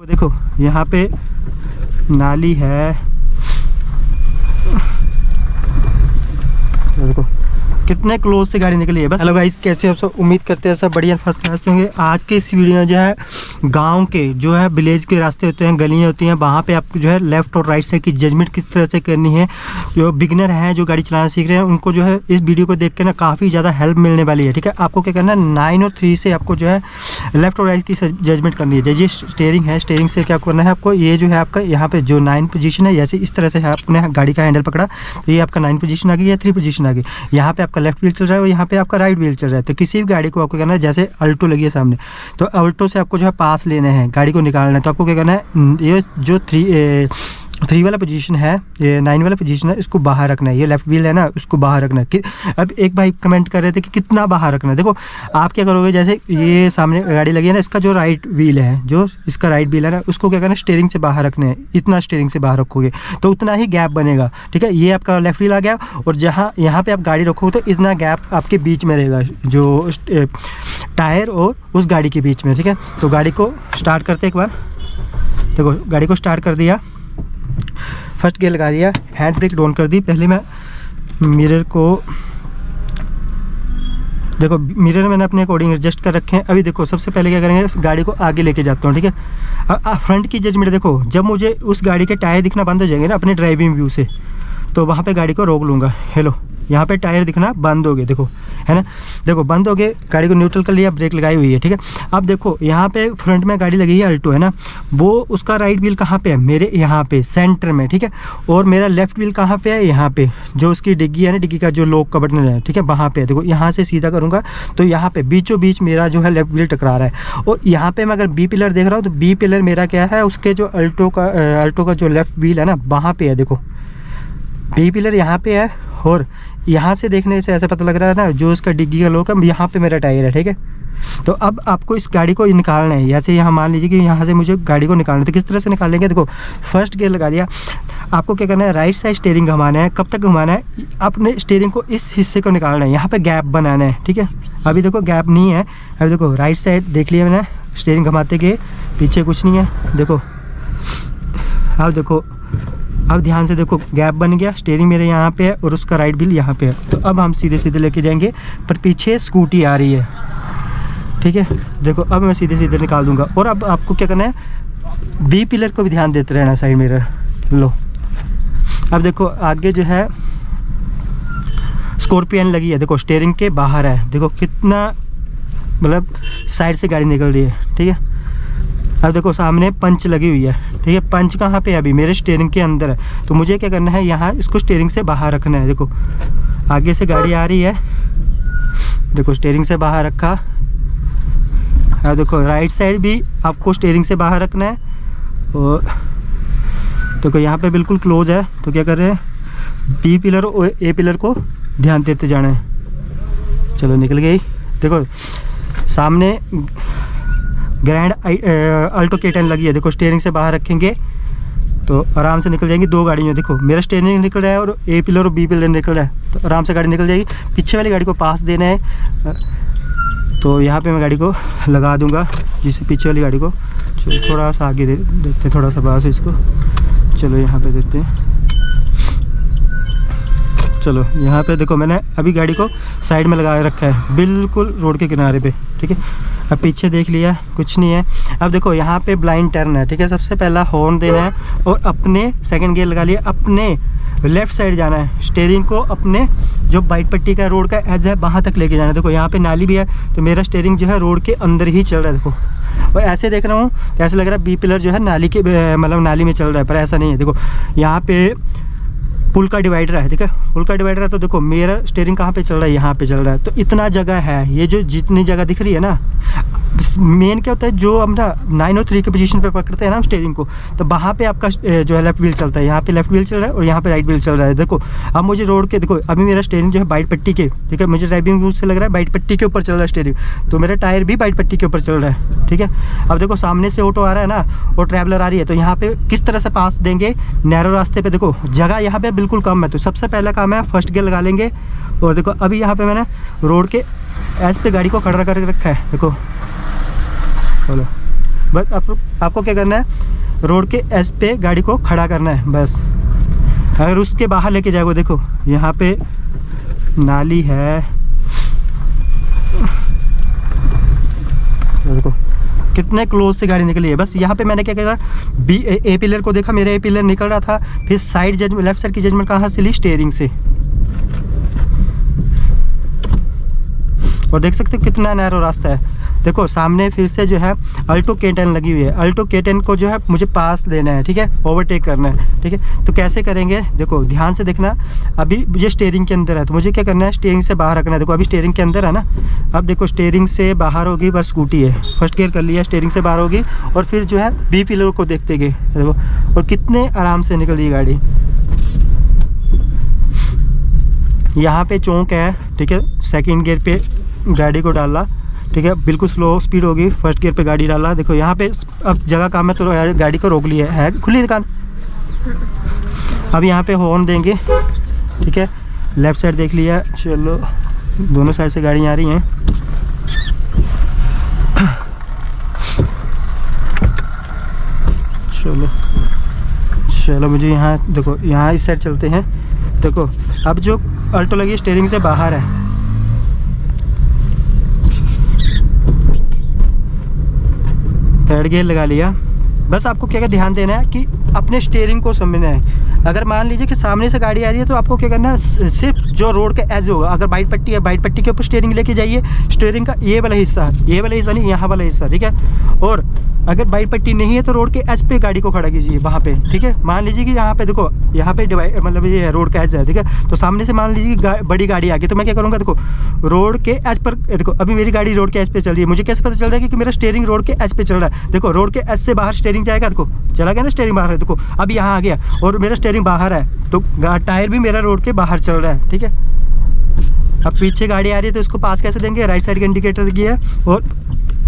देखो यहाँ पे नाली है, देखो कितने क्लोज से गाड़ी निकली है बस। हेलो गाइस, कैसे आप सब? उम्मीद करते हैं सब बढ़िया फर्स्ट क्लास से होंगे। आज के इस वीडियो में जो है गांव के जो है विलेज के रास्ते होते हैं, गलियां होती हैं, वहाँ पे आपको जो है लेफ्ट और राइट साइड की जजमेंट किस तरह से करनी है। जो बिगिनर हैं, जो गाड़ी चलाना सीख रहे हैं, उनको जो है इस वीडियो को देख के ना काफ़ी ज़्यादा हेल्प मिलने वाली है। ठीक है, आपको क्या करना है, 9 और 3 से आपको जो है लेफ्ट और राइट की जजमेंट करनी है। जैसे स्टेयरिंग है, स्टेयरिंग से क्या करना है आपको, ये जो है आपका यहाँ पे जो 9 पोजीशन है, जैसे इस तरह से है, आपने गाड़ी का हैंडल पकड़ा तो ये आपका 9 पोजीशन आ गई या 3 पोजीशन आ गई। यहाँ पे आपका लेफ्ट व्हील चल रहा है और यहाँ पे आपका राइट व्हील चल रहा है। तो किसी भी गाड़ी को आपको करना है, जैसे अल्टो लगी है सामने, तो अल्टो से आपको जो है पास लेना है, गाड़ी को निकालना है। तो आपको क्या करना है, ये जो 3 वाला पोजीशन है, ये 9 वाला पोजीशन है, इसको बाहर रखना है। ये लेफ्ट व्हील है ना, उसको बाहर रखना है। अब एक भाई कमेंट कर रहे थे कि कितना बाहर रखना है। देखो आप क्या करोगे, जैसे ये सामने गाड़ी लगी है ना, इसका जो राइट व्हील है, जो इसका राइट व्हील है ना, उसको क्या करना है, स्टीयरिंग से बाहर रखना है। इतना स्टीयरिंग से बाहर रखोगे तो उतना ही गैप बनेगा। ठीक है, ये आपका लेफ्ट व्हील आ गया और जहाँ यहाँ पे आप गाड़ी रखोगे तो इतना गैप आपके बीच में रहेगा, जो टायर और उस गाड़ी के बीच में। ठीक है, तो गाड़ी को स्टार्ट करते एक बार। देखो गाड़ी को स्टार्ट कर दिया, फर्स्ट गियर लगा दिया, हैंड ब्रेक डाउन कर दी। पहले मैं मिरर को, देखो मिरर मैंने अपने अकॉर्डिंग एडजस्ट कर रखे हैं। अभी देखो सबसे पहले क्या करेंगे, इस गाड़ी को आगे लेके जाता हूँ। ठीक है, अब फ्रंट की जजमेंट देखो, जब मुझे उस गाड़ी के टायर दिखना बंद हो जाएंगे ना अपने ड्राइविंग व्यू से, तो वहाँ पे गाड़ी को रोक लूँगा। हेलो, यहाँ पे टायर दिखना बंद हो गए, देखो है ना, देखो बंद हो गए। गाड़ी को न्यूट्रल कर लिया, ब्रेक लगाई हुई है। ठीक है, अब देखो यहाँ पे फ्रंट में गाड़ी लगी है अल्टो है ना, वो उसका राइट व्हील कहाँ पे है, मेरे यहाँ पे सेंटर में। ठीक है, और मेरा लेफ्ट व्हील कहाँ पे है, यहाँ पे जो उसकी डिग्गी है ना, डिग्गी का जो लॉक का बटन है, ठीक है, वहाँ पे। देखो यहाँ से सीधा करूँगा तो यहाँ पे बीचों बीच मेरा जो है लेफ्ट व्हील टकरा रहा है। और यहाँ पे मैं अगर बी पिलर देख रहा हूँ तो बी पिलर मेरा क्या है, उसके जो अल्टो का जो लेफ्ट व्हील है ना, वहाँ पे है। देखो बी पिलर यहाँ पे है और यहाँ से देखने से ऐसा पता लग रहा है ना, जो उसका डिग्गी का लॉक है, यहाँ पे मेरा टायर है। ठीक है, तो अब आपको इस गाड़ी को निकालना है। जैसे यहाँ मान लीजिए कि यहाँ से मुझे गाड़ी को निकालना है, तो किस तरह से निकालेंगे, देखो फर्स्ट गियर लगा दिया। आपको क्या करना है, राइट साइड स्टीयरिंग घुमाना है। कब तक घुमाना है, अपने स्टीयरिंग को इस हिस्से को निकालना है, यहाँ पे गैप बनाना है। ठीक है, अभी देखो गैप नहीं है। अभी देखो राइट साइड देख लिया मैंने, स्टीयरिंग घुमाते गए, पीछे कुछ नहीं है। देखो अब देखो, अब ध्यान से देखो, गैप बन गया, स्टीयरिंग मेरे यहाँ पे है और उसका राइट व्हील यहाँ पे है। तो अब हम सीधे सीधे लेके जाएंगे, पर पीछे स्कूटी आ रही है। ठीक है, देखो अब मैं सीधे सीधे निकाल दूंगा। और अब आपको क्या करना है, बी पिलर को भी ध्यान देते रहना, साइड मिरर लो। अब देखो आगे जो है स्कॉर्पियन लगी है, देखो स्टीयरिंग के बाहर है, देखो कितना मतलब साइड से गाड़ी निकल रही है। ठीक है, अब देखो सामने पंच लगी हुई है। ठीक है, पंच कहाँ पे है, अभी मेरे स्टीयरिंग के अंदर है। तो मुझे क्या करना है, यहाँ इसको स्टीयरिंग से बाहर रखना है। देखो आगे से गाड़ी आ रही है, देखो स्टीयरिंग से बाहर रखा। अब देखो राइट साइड भी आपको स्टीयरिंग से बाहर रखना है। और देखो यहाँ पे बिल्कुल क्लोज है, तो क्या कर रहे हैं, बी पिलर और ए पिलर को ध्यान देते जाना है। चलो निकल गई। देखो सामने ग्रैंड अल्टो K10 लगी है, देखो स्टीयरिंग से बाहर रखेंगे तो आराम से निकल जाएंगी। 2 गाड़ियाँ, देखो मेरा स्टीयरिंग निकल रहा है और ए पिलर और बी पिलर निकल रहा है, तो आराम से गाड़ी निकल जाएगी। पीछे वाली गाड़ी को पास देना है, तो यहाँ पे मैं गाड़ी को लगा दूंगा, जिससे पीछे वाली गाड़ी को चलो थोड़ा सा आगे देते हैं, थोड़ा सा पास इसको। चलो यहाँ पे देते हैं। चलो यहाँ पे देखो मैंने अभी गाड़ी को साइड में लगा रखा है, बिल्कुल रोड के किनारे पे। ठीक है, अब पीछे देख लिया, कुछ नहीं है। अब देखो यहाँ पे ब्लाइंड टर्न है। ठीक है, सबसे पहला हॉर्न देना है और अपने सेकंड गियर लगा लिया, अपने लेफ्ट साइड जाना है। स्टीयरिंग को अपने जो वाइट पट्टी का रोड का एज है वहाँ तक लेके जाना है। देखो यहाँ पे नाली भी है, तो मेरा स्टीयरिंग जो है रोड के अंदर ही चल रहा है। देखो और ऐसे देख रहा हूँ तो ऐसा लग रहा है बी पिलर जो है नाली के मतलब नाली में चल रहा है, पर ऐसा नहीं है। देखो यहाँ पे पुल का डिवाइडर है। ठीक है, पुल का डिवाइडर है, तो देखो मेरा स्टीयरिंग कहाँ पे चल रहा है, यहाँ पे चल रहा है। तो इतना जगह है, ये जो जितनी जगह दिख रही है ना, मेन क्या होता है, जो हम ना 9 और 3 के पोजीशन पे पकड़ते हैं ना स्टीयरिंग को, तो वहाँ पे आपका जो है लेफ्ट व्हील चलता है। यहाँ पे लेफ्ट व्हील चल रहा है और यहाँ पे राइट व्हील चल रहा है। देखो अब मुझे रोड के, देखो अभी मेरा स्टीयरिंग जो है वाइट पट्टी के, ठीक है, मुझे ड्राइविंग व्यू से लग रहा है वाइट पट्टी के ऊपर चल रहा है स्टीयरिंग, तो मेरा टायर भी वाइट पट्टी के ऊपर चल रहा है। ठीक है, अब देखो सामने से ऑटो आ रहा है ना और ट्रैवलर आ रही है, तो यहाँ पे किस तरह से पास देंगे, नैरो रास्ते पे। देखो जगह यहाँ पे बिल्कुल कम है, तो सबसे पहला काम है फर्स्ट गियर लगा लेंगे। और देखो अभी यहाँ पे मैंने रोड के एज पे गाड़ी को खड़ा कर रखा है। देखो बोलो बस आपको क्या करना है, रोड के एज पे गाड़ी को खड़ा करना है बस। अगर उसके बाहर लेके जाओगे, देखो यहाँ पे नाली है, देखो कितने क्लोज से गाड़ी निकली है। बस यहाँ पे मैंने क्या करा, ए पिलर को देखा, मेरा ए पिलर निकल रहा था, फिर साइड जजमेंट, लेफ्ट साइड की जजमेंट कहाँ से ली, स्टीयरिंग से। और देख सकते हो कितना नैरो रास्ता है। देखो सामने फिर से जो है अल्टो K10 लगी हुई है। अल्टो K10 को जो है मुझे पास लेना है, ठीक है, ओवरटेक करना है, ठीक है। तो कैसे करेंगे, देखो ध्यान से देखना। अभी मुझे स्टीयरिंग के अंदर है, तो मुझे क्या करना है, स्टीयरिंग से बाहर रखना है। देखो अभी स्टीयरिंग के अंदर है ना, अब देखो स्टीयरिंग से बाहर होगी, बस स्कूटी है, फर्स्ट गियर कर लिया, स्टीयरिंग से बाहर होगी, और फिर जो है बी पिलर को देखते गए, देखो, और कितने आराम से निकल रही गाड़ी। यहाँ पे चौक है, ठीक है, सेकेंड गियर पे गाड़ी को डाला, ठीक है, बिल्कुल स्लो स्पीड होगी, फर्स्ट गियर पे गाड़ी डाला। देखो यहाँ पे अब जगह कम है तो गाड़ी को रोक लिया है, खुली दुकान। अब यहाँ पे हॉर्न देंगे, ठीक है, लेफ्ट साइड देख लिया, चलो दोनों साइड से गाड़ियाँ आ रही हैं। चलो चलो मुझे यहाँ देखो, यहाँ इस साइड चलते हैं। देखो अब जो अल्टो लगी स्टीयरिंग से बाहर है, थर्ड गियर लगा लिया। बस आपको क्या ध्यान देना है कि अपने स्टीयरिंग को समझना है। अगर मान लीजिए कि सामने से गाड़ी आ रही है तो आपको क्या करना है, सिर्फ जो रोड का एज होगा, अगर बाइट पट्टी है, बाइट पट्टी के ऊपर स्टीयरिंग लेके जाइए, स्टीयरिंग का ये वाला हिस्सा नहीं, यहाँ वाला हिस्सा, ठीक है। और अगर बाइट पट्टी नहीं है तो रोड के एज पे गाड़ी को खड़ा कीजिए वहाँ पे, ठीक है। मान लीजिए कि यहाँ पे देखो, यहाँ पे डिवाइड मतलब ये रोड का एज है, ठीक है। तो सामने से मान लीजिए कि बड़ी गाड़ी आ गई, तो मैं क्या करूँगा, देखो रोड के एज पर, देखो अभी मेरी गाड़ी रोड के एज पे चल रही है, मुझे कैसे पता चल रहा है कि मेरा स्टीयरिंग रोड के एज पे चल रहा है। देखो रोड के एज से बाहर स्टीयरिंग जाएगा, देखो चला गया ना, स्टीयरिंग बाहर है, देखो अब यहाँ आ गया और मेरा स्टीयरिंग बाहर है, तो टायर भी मेरा रोड के बाहर चल रहा है, ठीक है। अब पीछे गाड़ी आ रही है तो इसको पास कैसे देंगे, राइट साइड का इंडिकेटर दिया है और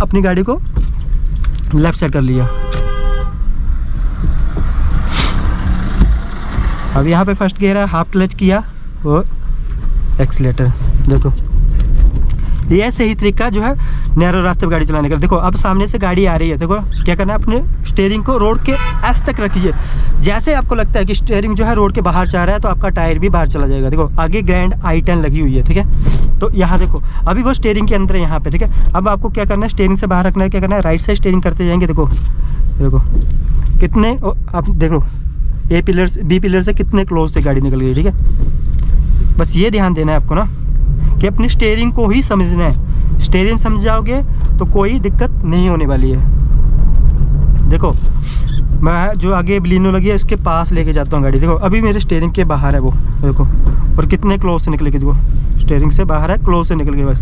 अपनी गाड़ी को लेफ्ट साइड कर लिया। अब यहाँ पे फर्स्ट गियर है, हाफ क्लच किया और एक्सीलेटर। देखो ये सही तरीका जो है नैरो रास्ते पर गाड़ी चलाने का। देखो अब सामने से गाड़ी आ रही है, देखो क्या करना है, अपने स्टीयरिंग को रोड के एस तक रखिए। जैसे आपको लगता है कि स्टीयरिंग जो है रोड के बाहर जा रहा है तो आपका टायर भी बाहर चला जाएगा। देखो आगे ग्रैंड I10 लगी हुई है, ठीक है। तो यहाँ देखो अभी वो स्टीयरिंग के अंदर है यहाँ पे, ठीक है। अब आपको क्या करना है, स्टीयरिंग से बाहर रखना है, क्या करना है, राइट साइड स्टीयरिंग करते जाएंगे। देखो देखो कितने, आप देखो ए पिलर से बी पिलर से कितने क्लोज से गाड़ी निकल गई, ठीक है। बस ये ध्यान देना है आपको ना कि अपनी स्टीयरिंग को ही समझना है। स्टीयरिंग समझ जाओगे तो कोई दिक्कत नहीं होने वाली है। देखो मैं जो आगे बलिनो लगी है उसके पास लेके जाता हूँ गाड़ी। देखो अभी मेरे स्टीयरिंग के बाहर है वो, देखो, और कितने क्लोज से निकलेगी। देखो स्टीयरिंग से बाहर है, क्लोज से निकल गई बस।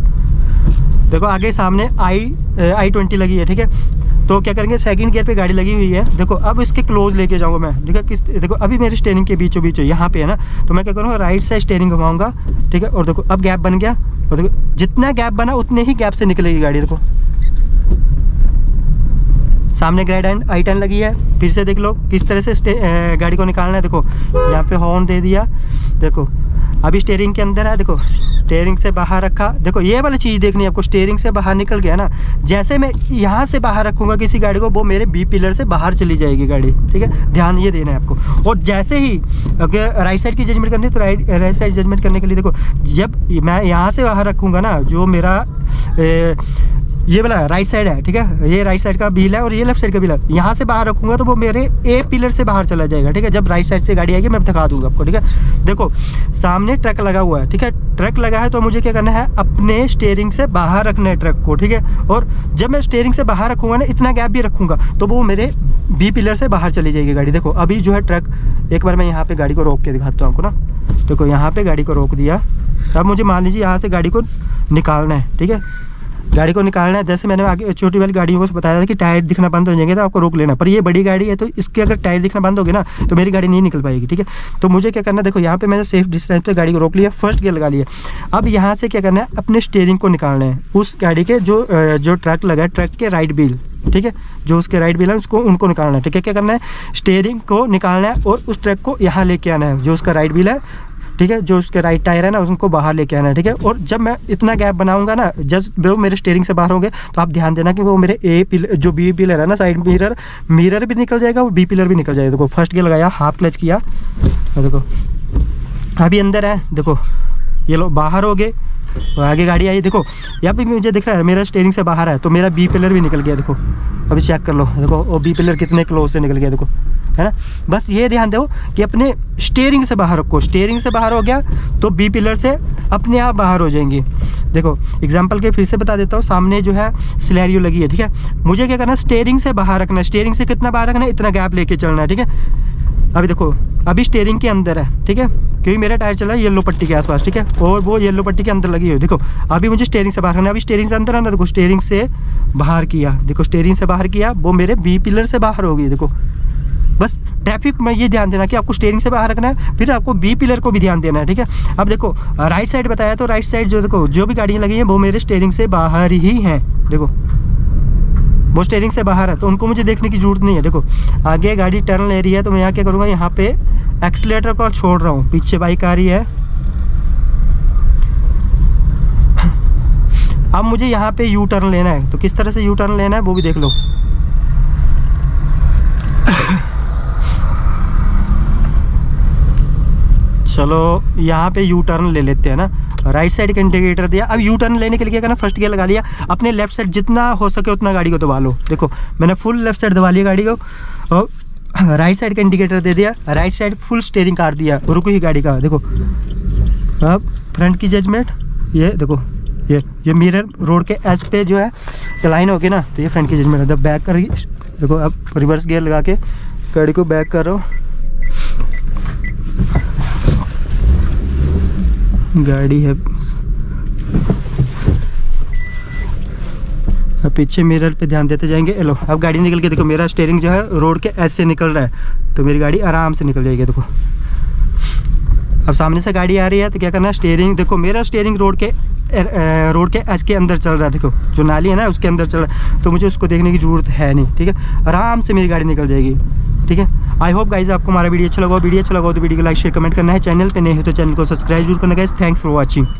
देखो आगे सामने I20 लगी है, ठीक है। तो क्या करेंगे, सेकंड गियर पे गाड़ी लगी हुई है। देखो अब इसके क्लोज लेके जाऊँगा मैं, ठीक है। देखो अभी मेरे स्टीयरिंग के बीचों बीच यहाँ पे है ना, तो मैं क्या करूँगा, राइट साइड स्टीयरिंग घुमाऊँगा, ठीक है। और देखो अब गैप बन गया, और देखो जितना गैप बना उतने ही गैप से निकलेगी गाड़ी। देखो सामने ग्रैंड I10 लगी है, फिर से देख लो किस तरह से गाड़ी को निकालना है। देखो यहाँ पे हॉर्न दे दिया, देखो अभी स्टीयरिंग के अंदर है, देखो स्टीयरिंग से बाहर रखा। देखो ये वाली चीज़ देखनी है आपको, स्टीयरिंग से बाहर निकल गया ना, जैसे मैं यहाँ से बाहर रखूँगा किसी गाड़ी को, वो मेरे बी पिलर से बाहर चली जाएगी गाड़ी, ठीक है। ध्यान ये देना है आपको। और जैसे ही अगर राइट साइड की जजमेंट करनी है तो राइट साइड जजमेंट करने के लिए, देखो जब मैं यहाँ से बाहर रखूँगा ना, जो मेरा ये वाला राइट साइड है, ठीक है, ये राइट साइड का व्हील है और ये लेफ्ट साइड का व्हील है, यहाँ से बाहर रखूँगा तो वो मेरे ए पिलर से बाहर चला जाएगा, ठीक है। जब राइट साइड से गाड़ी आएगी मैं दिखा दूंगा आपको, ठीक है। देखो सामने ट्रक लगा हुआ है, ठीक है, ट्रक लगा है तो मुझे क्या करना है, अपने स्टीयरिंग से बाहर रखना है ट्रक को, ठीक है। और जब मैं स्टीयरिंग से बाहर रखूँगा ना, इतना गैप भी रखूँगा तो वो मेरे बी पिलर से बाहर चली जाएगी गाड़ी। देखो अभी जो है ट्रक, एक बार मैं यहाँ पर गाड़ी को रोक के दिखाता हूँ आपको ना। देखो यहाँ पर गाड़ी को रोक दिया, अब मुझे मान लीजिए यहाँ से गाड़ी को निकालना है, ठीक है। गाड़ी को निकालना है, जैसे मैंने आगे छोटी वाली गाड़ियों को बताया था कि टायर दिखना बंद हो जाएंगे तो आपको रोक लेना, पर ये बड़ी गाड़ी है तो इसके अगर टायर दिखना बंद हो गया ना तो मेरी गाड़ी नहीं निकल पाएगी, ठीक है। तो मुझे क्या करना है, देखो यहाँ पे मैंने सेफ डिस्टेंस पे गाड़ी को रोक लिया, फर्स्ट गियर लगा लिया। अब यहाँ से क्या करना है, अपने स्टीयरिंग को निकालना है उस गाड़ी के जो ट्रक लगा है, ट्रक के राइट व्हील, ठीक है, जो उसके राइट व्हील है उनको निकालना है, ठीक है। क्या करना है, स्टीयरिंग को निकालना है और उस ट्रक को यहाँ लेके आना है, जो उसका राइट व्हील है, ठीक ठीक है, जो उसके राइट टायर है ना उनको बाहर लेके आना है, ठीक है। और जब मैं इतना गैप बनाऊंगा ना, जब वो मेरे स्टीयरिंग से बाहर होंगे तो आप ध्यान देना कि वो मेरे ए पिलर, जो बी पिलर है ना, साइड मिरर भी निकल जाएगा, वो बी पिलर भी निकल जाएगा। देखो फर्स्ट गियर लगाया, हाफ क्लच किया, देखो अभी अंदर है, देखो ये लो बाहर हो गए, और आगे गाड़ी आई, देखो यहाँ पे भी मुझे दिख रहा है मेरा स्टीयरिंग से बाहर है, तो मेरा बी पिलर भी निकल गया। देखो अभी चेक कर लो, देखो वो बी पिलर कितने क्लोज से निकल गया, देखो है ना। बस ये ध्यान दो कि अपने स्टीयरिंग से बाहर रखो, स्टीयरिंग से बाहर हो गया तो बी पिलर से अपने आप बाहर हो जाएंगी। देखो एग्जांपल के फिर से बता देता हूँ, सामने जो है सिलेरियो लगी है, ठीक है, मुझे क्या करना है, स्टीयरिंग से बाहर रखना है। स्टीयरिंग से कितना बाहर रखना है, इतना गैप लेके चलना है, ठीक है। अभी देखो अभी स्टीयरिंग के अंदर है, ठीक है, क्योंकि मेरा टायर चला है येलो पट्टी के आसपास, ठीक है, और वो येलो पट्टी के अंदर लगी हुई है। देखो अभी मुझे स्टीयरिंग से बाहर करना है, अभी स्टीयरिंग से अंदर आना, देखो स्टीयरिंग से बाहर किया, देखो स्टीयरिंग से बाहर किया, वो मेरे बी पिलर से बाहर हो गई। देखो बस ट्रैफिक में ये ध्यान देना कि आपको स्टीयरिंग से बाहर रखना है, फिर आपको बी पिलर को भी ध्यान देना है, ठीक है। अब देखो राइट साइड बताया, तो राइट साइड जो देखो जो भी गाड़ियाँ लगी हैं वो मेरे स्टीयरिंग से बाहर ही हैं। देखो वो स्टीयरिंग से बाहर है तो उनको मुझे देखने की जरूरत नहीं है। देखो आगे गाड़ी टर्न ले रही है तो मैं यहाँ क्या करूँगा, यहाँ पे एक्सीलेटर को छोड़ रहा हूँ, पीछे बाइक आ रही है। अब मुझे यहाँ पे यू टर्न लेना है, तो किस तरह से यू टर्न लेना है वो भी देख लो। चलो यहाँ पे यू टर्न ले लेते हैं ना, राइट साइड का इंडिकेटर दिया। अब यू टर्न लेने के लिए क्या करना, फर्स्ट गियर लगा लिया, अपने लेफ्ट साइड जितना हो सके उतना गाड़ी को दबा लो। देखो मैंने फुल लेफ्ट साइड दबा लिया गाड़ी को, और राइट साइड का इंडिकेटर दे दिया, राइट साइड फुल स्टीयरिंग काट दिया, रुको ही गाड़ी का। देखो अब फ्रंट की जजमेंट, ये देखो ये मिरर रोड के एज पे जो है लाइन होगी ना, तो ये फ्रंट की जजमेंट है। जब बैक कर, देखो अब रिवर्स गियर लगा के गाड़ी को बैक कर रहा हूँ, गाड़ी है अब पीछे मिरर पे ध्यान देते जाएंगे। लो अब गाड़ी निकल के, देखो मेरा स्टीयरिंग जो है रोड के एज से निकल रहा है, तो मेरी गाड़ी आराम से निकल जाएगी। देखो अब सामने से गाड़ी आ रही है तो क्या करना है, स्टीयरिंग, देखो मेरा स्टीयरिंग रोड के एज के अंदर चल रहा है, देखो जो नाली है ना उसके अंदर चल रहा है, तो मुझे उसको देखने की जरूरत है नहीं, ठीक है, आराम से मेरी गाड़ी निकल जाएगी, ठीक है। आई होप गाइज आपको हमारा वीडियो अच्छा लगा तो वीडियो को लाइक शेयर कमेंट करना है, चैनल पे नए हो तो चैनल को सब्सक्राइब जरूर करना गाइज। Thanks for watching.